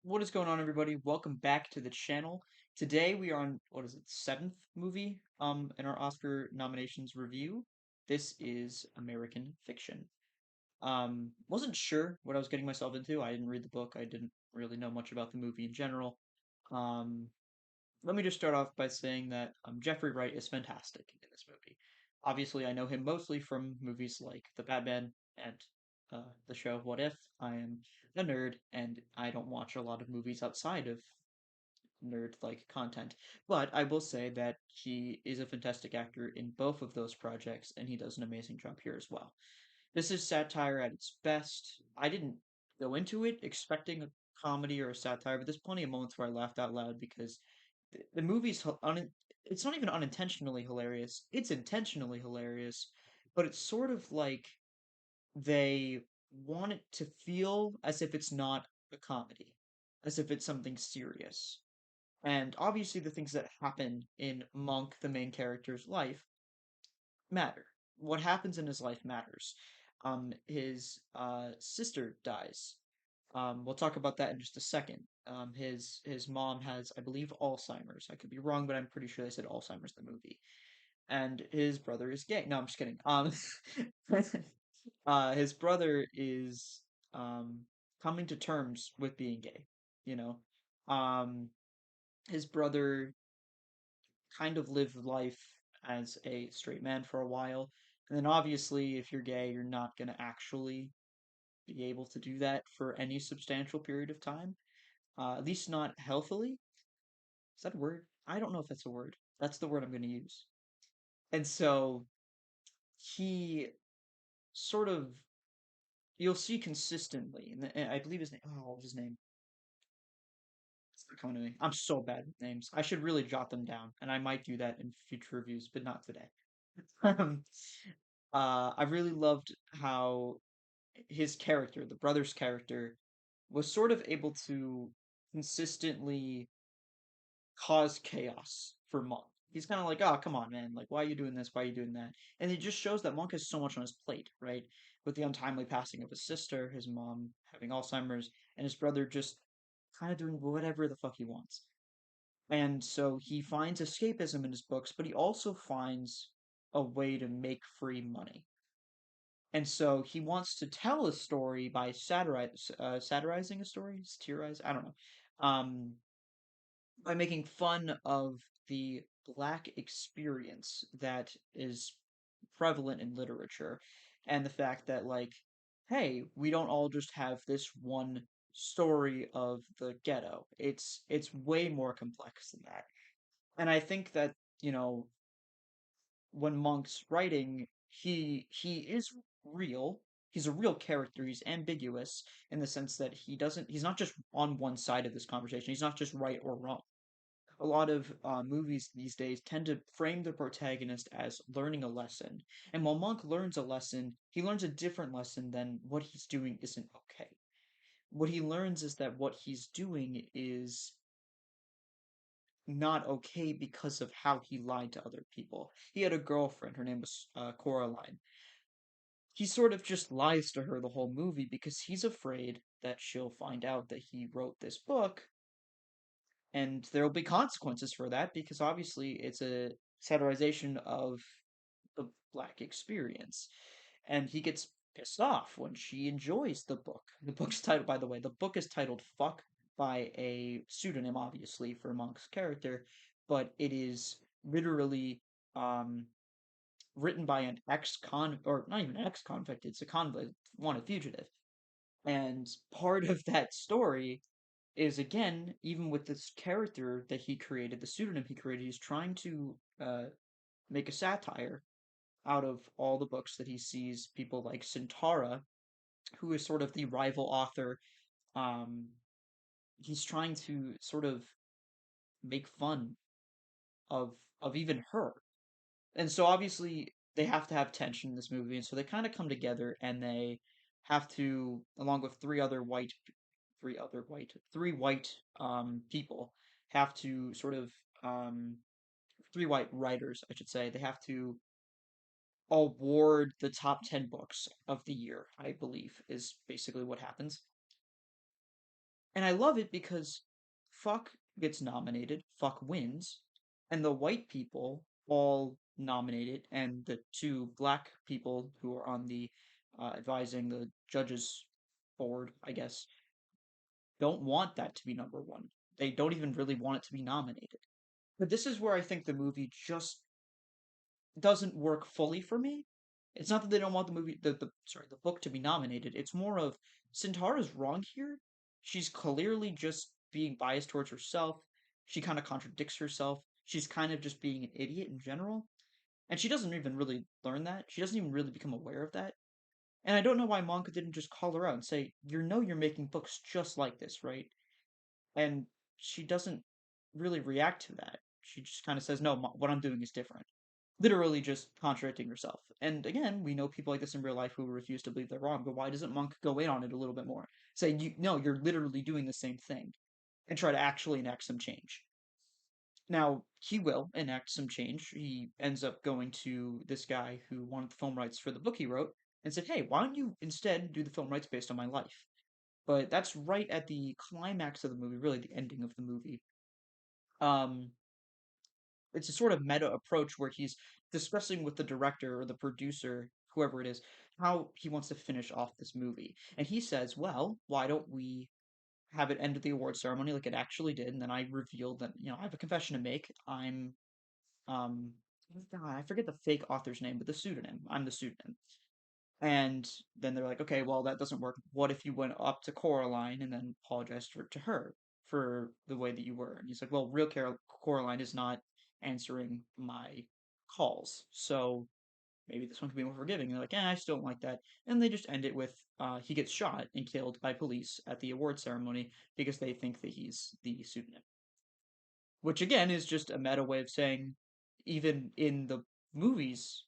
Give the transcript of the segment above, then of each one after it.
What is going on, everybody? Welcome back to the channel. Today we are on, what is it, seventh movie in our Oscar nominations review. This is American Fiction. Wasn't sure what I was getting myself into. I didn't read the book. I didn't really know much about the movie in general. Um, Let me just start off by saying that Jeffrey Wright is fantastic in this movie. Obviously, I know him mostly from movies like The Batman and the show What If. I am a nerd, and I don't watch a lot of movies outside of nerd-like content. But I will say that he is a fantastic actor in both of those projects, and he does an amazing job here as well. This is satire at its best. I didn't go into it expecting a comedy or a satire, but there's plenty of moments where I laughed out loud because the movie's it's not even unintentionally hilarious. It's intentionally hilarious, but it's sort of like they want it to feel as if it's not a comedy, as if it's something serious. And obviously, the things that happen in Monk, the main character's life, matter. What happens in his life matters. His sister dies. We'll talk about that in just a second. His mom has, I believe, Alzheimer's. I could be wrong, but I'm pretty sure they said Alzheimer's in the movie. And his brother is gay. No, I'm just kidding. His brother is um coming to terms with being gay. You know, um, his brother kind of lived life as a straight man for a while. And then obviously, if you're gay, you're not going to actually be able to do that for any substantial period of time. At least not healthily. Is that a word? I don't know if that's a word. That's the word I'm going to use. And so he sort of, you'll see consistently, and I believe his name, oh, what was his name? It's not coming to me. I'm so bad with names. I should really jot them down, and I might do that in future reviews, but not today. Um, I really loved how his character, the brother's character, was sort of able to consistently cause chaos for Monk. He's kind of like, oh, come on, man. Like, why are you doing this? Why are you doing that? And it just shows that Monk has so much on his plate, right? With the untimely passing of his sister, his mom having Alzheimer's, and his brother just kind of doing whatever the fuck he wants. And so he finds escapism in his books, but he also finds a way to make free money. And so he wants to tell a story by satirizing a story, satirize, I don't know, um, by making fun of the black experience that is prevalent in literature, and the fact that like, hey, we don't all just have this one story of the ghetto. It's way more complex than that. And I think that, you know, when Monk's writing, he is real. He's a real character. He's ambiguous in the sense that he's not just on one side of this conversation. He's not just right or wrong. A lot of movies these days tend to frame the protagonist as learning a lesson. And while Monk learns a lesson, he learns a different lesson than what he's doing isn't okay. What he learns is that what he's doing is not okay because of how he lied to other people. He had a girlfriend, her name was Coraline. He sort of just lies to her the whole movie because he's afraid that she'll find out that he wrote this book, and there will be consequences for that because obviously it's a satirization of the black experience. And he gets pissed off when she enjoys the book. The book's titled, by the way, the book is titled Fuck, by a pseudonym, obviously, for Monk's character, but it is literally um, written by an ex-con, or not even an ex-convict, it's a convict, wanted fugitive. And part of that story is, again, even with this character that he created, the pseudonym he created, he's trying to make a satire out of all the books that he sees people like Sintara, who is sort of the rival author. Um, he's trying to sort of make fun of even her, and so obviously they have to have tension in this movie, and so they kind of come together and they have to, along with three white people, have to sort of um, three white writers, I should say, they have to award the top 10 books of the year, I believe, is basically what happens. And I love it because fuck gets nominated, fuck wins, and the white people all nominated, and the two black people who are on the advising the judges board, I guess, don't want that to be number one. They don't even really want it to be nominated. But this is where I think the movie just doesn't work fully for me. It's not that they don't want the book to be nominated. It's more of Sintara's wrong here. She's clearly just being biased towards herself. She kind of contradicts herself. She's kind of just being an idiot in general. And she doesn't even really learn that. She doesn't even really become aware of that. And I don't know why Monka didn't just call her out and say, "You know you're making books just like this, right?" And she doesn't really react to that. She just kind of says, "No, what I'm doing is different." Literally just contradicting herself. And again, we know people like this in real life who refuse to believe they're wrong, but why doesn't Monk go in on it a little bit more? Say, you no, you're literally doing the same thing, and try to actually enact some change. Now, he will enact some change. He ends up going to this guy who wanted the film rights for the book he wrote and said, "Hey, why don't you instead do the film rights based on my life?" But that's right at the climax of the movie, really the ending of the movie. Um, it's a sort of meta approach where he's discussing with the director or the producer, whoever it is, how he wants to finish off this movie. And he says, "Well, why don't we have it end at the award ceremony like it actually did?" And then I revealed that, I have a confession to make. I'm um I forget the fake author's name, but the pseudonym. I'm the pseudonym. And then they're like, "Okay, well, that doesn't work. What if you went up to Coraline and then apologized to her for the way that you were?" And he's like, "Well, real Coraline is not answering my calls, so maybe this one could be more forgiving." And they're like, I still don't like that. And they just end it with he gets shot and killed by police at the award ceremony because they think that he's the pseudonym. Which, again, is just a meta way of saying, even in the movie's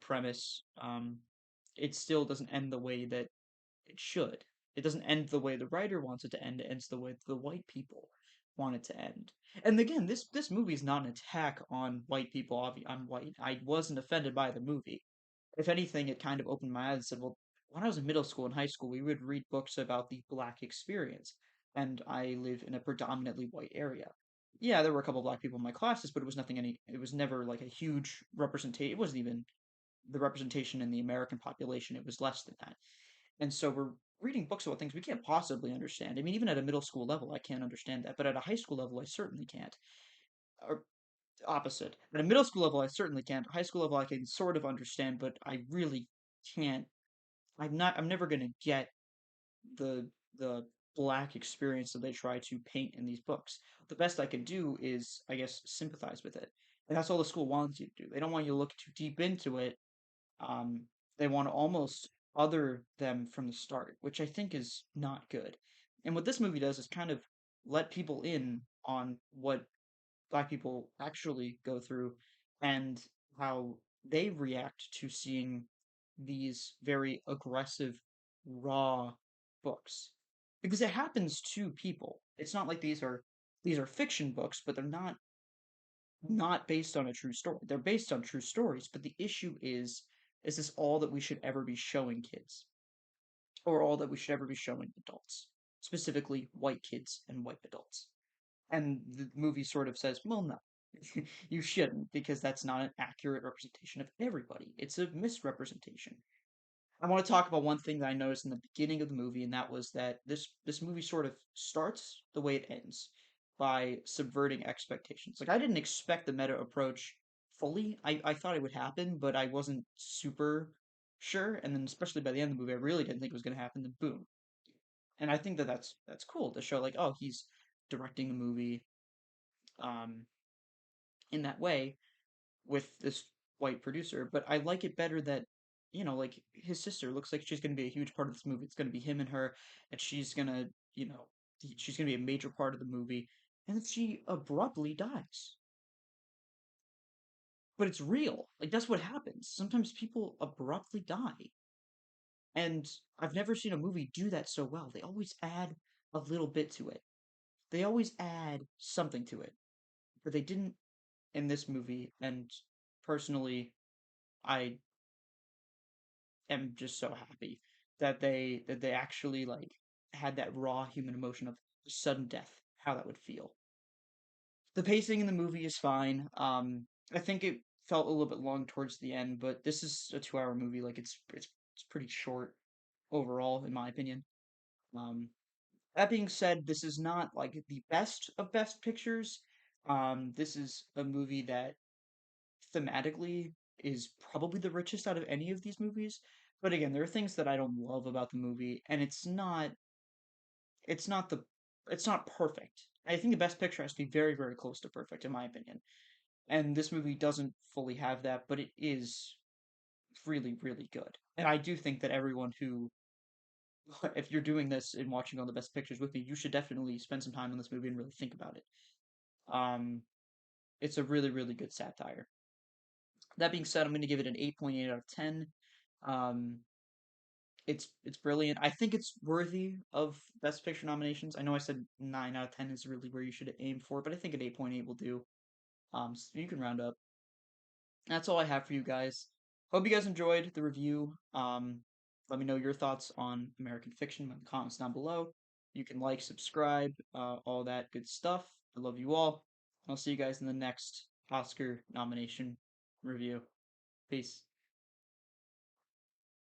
premise, it still doesn't end the way that it should. It doesn't end the way the writer wants it to end. It ends the way the white people want it to end. And again, this movie is not an attack on white people. I'm white. I wasn't offended by the movie. If anything, it kind of opened my eyes and said, well, when I was in middle school and high school, we would read books about the black experience, and I live in a predominantly white area. Yeah, there were a couple of black people in my classes, but it was nothing any. It was never like a huge representation. It wasn't even the representation in the American population. It was less than that. And so we're reading books about things we can't possibly understand. I mean, even at a middle school level, I can't understand that, but at a high school level, I certainly can't. Or opposite. At a middle school level, I certainly can't. High school level, I can sort of understand, but I really can't. I'm never going to get the the black experience that they try to paint in these books. The best I can do is, I guess, sympathize with it. And that's all the school wants you to do. They don't want you to look too deep into it. um, they want to almost other them from the start, which I think is not good. And what this movie does is kind of let people in on what black people actually go through and how they react to seeing these very aggressive, raw books. Because it happens to people. It's not like these are fiction books, but they're not based on a true story. They're based on true stories, but the issue is this all that we should ever be showing kids? Or all that we should ever be showing adults? Specifically white kids and white adults. And the movie sort of says, well, no, you shouldn't, because that's not an accurate representation of everybody. It's a misrepresentation. I want to talk about one thing that I noticed in the beginning of the movie, and that was that this movie sort of starts the way it ends by subverting expectations. Like I didn't expect the meta approach fully. I thought it would happen, but I wasn't super sure. And then especially by the end of the movie, I really didn't think it was going to happen. Then boom. And I think that that's cool to show like, oh, he's directing the movie um in that way with this white producer, but I like it better that, like his sister looks like she's going to be a huge part of this movie. It's going to be him and her, and she's going to, she's going to be a major part of the movie, and then she abruptly dies. But it's real. Like, that's what happens. Sometimes people abruptly die. And I've never seen a movie do that so well. They always add a little bit to it, they always add something to it. But they didn't in this movie, and personally, I am just so happy that they actually like had that raw human emotion of sudden death, how that would feel. The pacing in the movie is fine. I think it felt a little bit long towards the end, but this is a 2 hour movie. Like it's pretty short overall, in my opinion. Um, that being said, this is not like the best of best pictures. This is a movie that thematically is probably the richest out of any of these movies. But again, there are things that I don't love about the movie, and it's not the it's not perfect. I think the best picture has to be very, very close to perfect, in my opinion. And this movie doesn't fully have that, but it is really, really good. And I do think that everyone who, if you're doing this and watching all the best pictures with me, you should definitely spend some time on this movie and really think about it. Um, it's a really, really good satire. That being said, I'm going to give it an 8.8 out of 10. Um, it's brilliant. I think it's worthy of Best Picture nominations. I know I said 9 out of 10 is really where you should aim for, but I think an 8.8 will do. So you can round up. That's all I have for you guys. Hope you guys enjoyed the review. Let me know your thoughts on American Fiction in the comments down below. You can like, subscribe, all that good stuff. I love you all. I'll see you guys in the next Oscar nomination review. Peace.